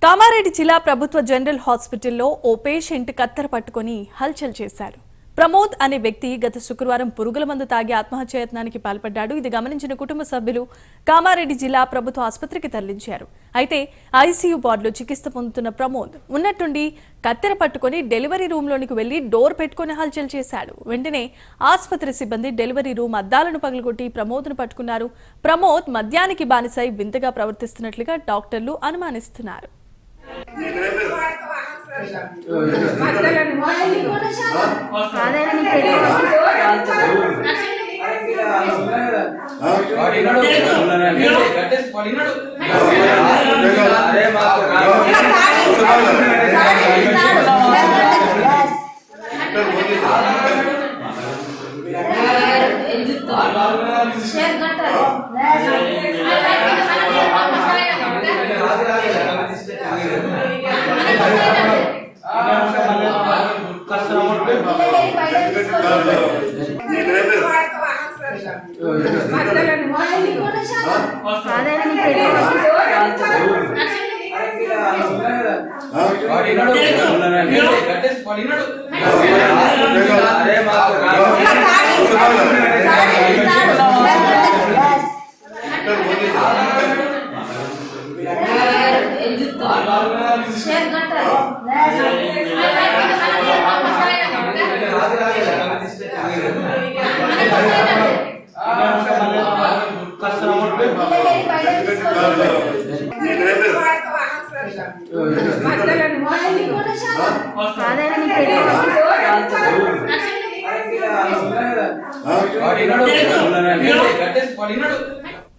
కామారెడ్డి జిల్లా ప్రభుత్వ జనరల్ హాస్పిటల్లో ఓ పేషెంట్ కత్తెర పట్టుకొని హల్చల్ చేశారు. ప్రమోద్ అనే వ్యక్తి గత శుక్రవారం పురుగుల మందు తాగి ఆత్మహత్యాయత్నానికి పాల్పడ్డాడు. ఇది గమనించిన కుటుంబ సభ్యులు కామారెడ్డి జిల్లా ప్రభుత్వ ఆసుపత్రికి తరలించారు. అయితే ఐసీయూ వార్డులో చికిత్స పొందుతున్న ప్రమోద్ ఉన్నట్టుండి కత్తెర పట్టుకొని డెలివరీ రూమ్లోనికి వెళ్లి డోర్ పెట్టుకుని హల్చల్ చేశాడు. వెంటనే ఆసుపత్రి సిబ్బంది డెలివరీ రూమ్ అద్దాలను పగలగొట్టి ప్రమోద్ను పట్టుకున్నారు. ప్రమోద్ మద్యానికి బానిసై వింతగా ప్రవర్తిస్తున్నట్లుగా డాక్టర్లు అనుమానిస్తున్నారు. What